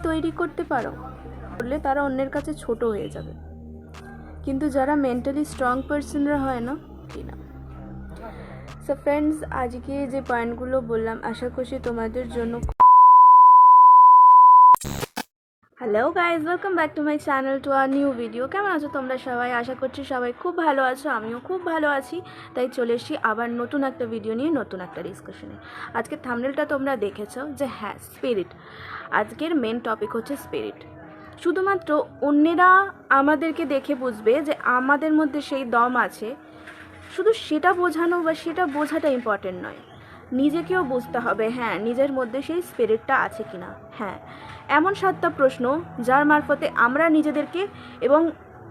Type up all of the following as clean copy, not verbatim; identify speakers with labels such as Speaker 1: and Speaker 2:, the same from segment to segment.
Speaker 1: তৈরি করতে পারো করলে তারা অন্যের কাছে ছোট হয়ে যাবে, কিন্তু যারা মেন্টালি স্ট্রং পার্সনরা হয় না কিনা। সো ফ্রেন্ডস, আজকে যে পয়েন্টগুলো বললাম আশা করছি তোমাদের জন্য। Hello guys, welcome back to my channel, to our new video. কেমন আছো তোমরা সবাই? আশা করছি সবাই খুব ভালো আছো, আমিও খুব ভালো আছি। তাই চলে এসেছি আবার নতুন একটা ভিডিও নিয়ে, নতুন একটা ডিসকাশনে। আজকে থাম্বনেলটা তোমরা দেখেছো যে হ্যাঁ, স্পিরিট। আজকের মেন টপিক হচ্ছে স্পিরিট। শুধুমাত্র অন্যেরা আমাদেরকে দেখে বুঝবে যে আমাদের মধ্যে সেই দম আছে, শুধু সেটা বোঝানো বা সেটা বোঝাটা ইম্পর্টেন্ট নয়, নিজেকেও বুঝতে হবে হ্যাঁ নিজের মধ্যে সেই স্পিরিটটা আছে কিনা। হ্যাঁ, এমন 7টা প্রশ্ন যার মারফতে আমরা নিজেদেরকে এবং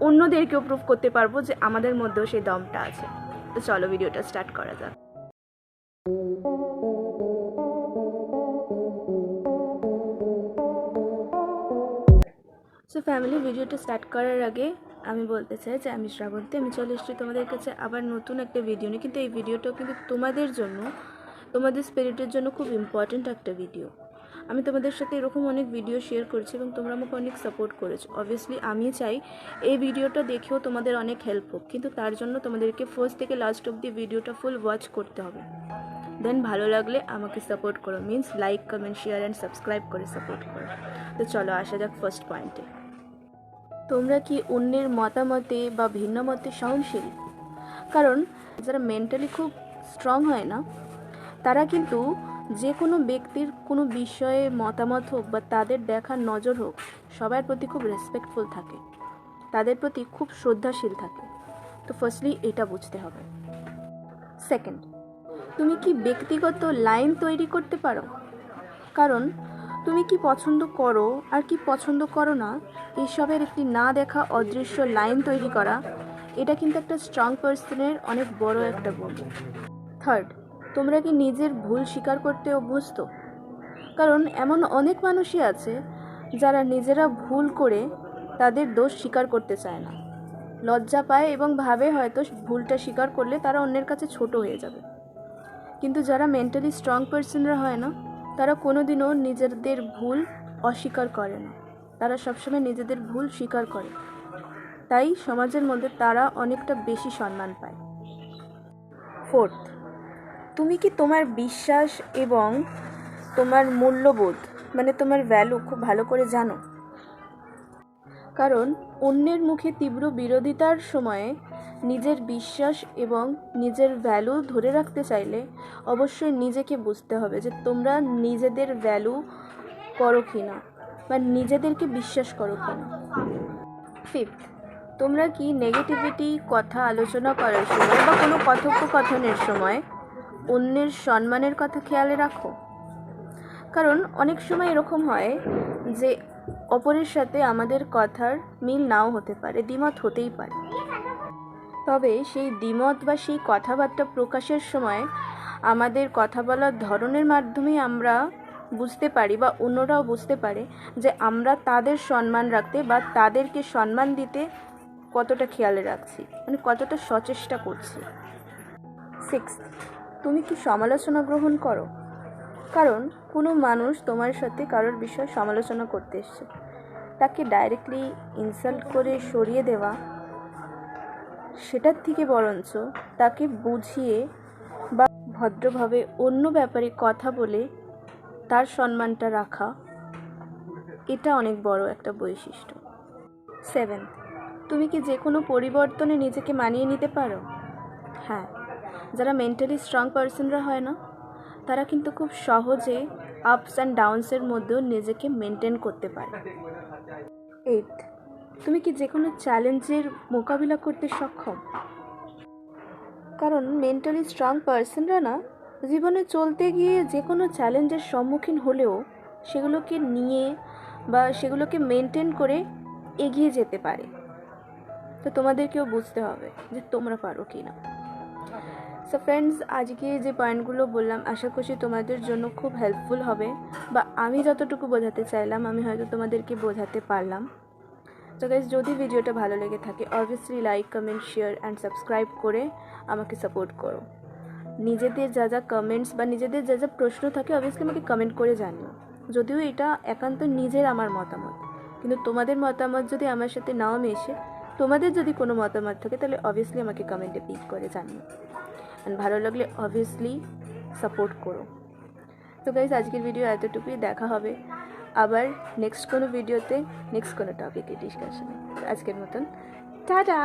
Speaker 1: অন্যদেরকেও প্রুভ করতে পারবো যে আমাদের মধ্যেও সেই দমটা আছে। তো চলো ভিডিওটা স্টার্ট করা যাক। সো ফ্যামিলি, ভিডিওটা স্টার্ট করার আগে আমি বলতে চাই যে আমি শ্রাবন্তী, আমি চলে এসেছি তোমাদের কাছে আবার নতুন একটা ভিডিও নিয়ে। কিন্তু এই ভিডিওটাও কিন্তু তোমাদের জন্য, তোমাদের স্পিরিটের জন্য খুব ইম্পর্ট্যান্ট একটা ভিডিও। আমি তোমাদের সাথে এরকম অনেক ভিডিও শেয়ার করছি এবং তোমরা আমাকে অনেক সাপোর্ট করেছো। অবভিয়াসলি আমি চাই এই ভিডিওটা দেখেও তোমাদের অনেক হেল্প হোক, কিন্তু তার জন্য তোমাদেরকে ফার্স্ট থেকে লাস্ট অবধি ভিডিওটা ফুল ওয়াচ করতে হবে। দেন ভালো লাগলে আমাকে সাপোর্ট করো, means like, comment, share and subscribe করে সাপোর্ট করো। তো চলো আসা যাক ফার্স্ট পয়েন্টে। তোমরা কি অন্যের মতামতে বা ভিন্ন মতে সহনশীল? কারণ যারা মেন্টালি খুব স্ট্রং হয় না, তারা কিন্তু যে কোনো ব্যক্তির কোনো বিষয়ে মতামত হোক বা তাদের দেখার নজর হোক, সবার প্রতি খুব রেসপেক্টফুল থাকে, তাদের প্রতি খুব শ্রদ্ধাশীল থাকে। তো ফার্স্টলি এটা বুঝতে হবে। সেকেন্ড, তুমি কি ব্যক্তিগত লাইন তৈরি করতে পারো? কারণ তুমি কি পছন্দ করো আর কি পছন্দ করো না, এইসবের একটি না দেখা অদৃশ্য লাইন তৈরি করা, এটা কিন্তু একটা স্ট্রং পার্সনের অনেক বড় একটা গুণ। থার্ড, তোমরা কি নিজের ভুল স্বীকার করতে অভ্যস্ত? কারণ এমন অনেক মানুষই আছে যারা নিজেরা ভুল করে তাদের দোষ স্বীকার করতে চায় না, লজ্জা পায় এবং ভাবে হয়তো ভুলটা স্বীকার করলে তারা অন্যের কাছে ছোট হয়ে যাবে। কিন্তু যারা মেন্টালি স্ট্রং পার্সনরা হয় না, তারা কোনোদিনও নিজেদের ভুল অস্বীকার করে না, তারা সবসময় নিজেদের ভুল স্বীকার করে। তাই সমাজের মধ্যে তারা অনেকটা বেশি সম্মান পায়। ফোর্থ, তুমি কি তোমার বিশ্বাস এবং তোমার মূল্যবোধ মানে তোমার ভ্যালু খুব ভালো করে জানো? কারণ অন্যের মুখে তীব্র বিরোধিতার সময়ে নিজের বিশ্বাস এবং নিজের ভ্যালু ধরে রাখতে চাইলে অবশ্যই নিজেকে বুঝতে হবে যে তোমরা নিজেদের ভ্যালু করো কি না বা নিজেদেরকে বিশ্বাস করো কি না। ফিফথ, তোমরা কি নেগেটিভিটি কথা আলোচনা করার সময় বা কোনো কথোপকথনের সময় অন্যের সম্মানের কথা খেয়ালে রাখো? কারণ অনেক সময় এরকম হয় যে অপরের সাথে আমাদের কথার মিল নাও হতে পারে, দ্বিমত হতেই পারে, তবে সেই দ্বিমত বা সেই কথাবার্তা প্রকাশের সময় আমাদের কথা বলার ধরনের মাধ্যমে আমরা বুঝতে পারি বা অন্যরাও বুঝতে পারে যে আমরা তাদের সম্মান রাখতে বা তাদেরকে সম্মান দিতে কতটা খেয়ালে রাখছি, মানে কতটা সচেষ্টা করছি। সিক্সথ, তুমি কি সমালোচনা গ্রহণ করো? কারণ কোনো মানুষ তোমার সাথে কারোর বিষয়ে সমালোচনা করতে এসছে, তাকে ডাইরেক্টলি ইনসাল্ট করে সরিয়ে দেওয়া, সেটার থেকে বরঞ্চ তাকে বুঝিয়ে বা ভদ্রভাবে অন্য ব্যাপারে কথা বলে তার সম্মানটা রাখা, এটা অনেক বড় একটা বৈশিষ্ট্য। সেভেন্থ, তুমি কি যে কোনো পরিবর্তনে নিজেকে মানিয়ে নিতে পারো? হ্যাঁ, যারা মেন্টালি স্ট্রং পার্সনরা হয় না, তারা কিন্তু খুব সহজে আপস অ্যান্ড ডাউনসের মধ্যেও নিজেকে মেনটেন করতে পারে। এইট, তুমি কি যে কোনো চ্যালেঞ্জের মোকাবিলা করতে সক্ষম? কারণ মেন্টালি স্ট্রং পার্সনরা না জীবনে চলতে গিয়ে যে কোনো চ্যালেঞ্জের সম্মুখীন হলেও সেগুলোকে নিয়ে বা সেগুলোকে মেনটেন করে এগিয়ে যেতে পারে। তো তোমাদেরকেও বুঝতে হবে যে তোমরা পারো কি না। সো ফ্রেন্ডস, আজকে যে পয়েন্টগুলো বললাম আশা করছি তোমাদের জন্য খুব হেল্পফুল হবে, বা আমি যতটুকু বোঝাতে চাইলাম আমি হয়তো তোমাদেরকে বোঝাতে পারলাম। তো গাইস, যদি ভিডিওটা ভালো লেগে থাকে obviously like, comment, share and subscribe করে আমাকে সাপোর্ট করো। নিজেদের যা যা কমেন্টস বা নিজেদের যা যা প্রশ্ন থাকে অবভিয়াসলি আমাকে কমেন্ট করে জানিও। যদিও এটা একান্ত নিজের আমার মতামত, কিন্তু তোমাদের মতামত যদি আমার সাথে নাও মেশে, তোমাদের যদি কোনো মতামত থাকে তাহলে অবভিয়াসলি আমাকে কমেন্টে পিক করে জানিও। অ্যান্ড ভালো লাগলে অবভিয়াসলি সাপোর্ট করো। তো গাইজ, আজকের ভিডিও এতটুকুই। দেখা হবে আবার নেক্সট কোনো ভিডিওতে, নেক্সট কোনো টপিকে ডিসকাশনে। আজকের মতন টাটা।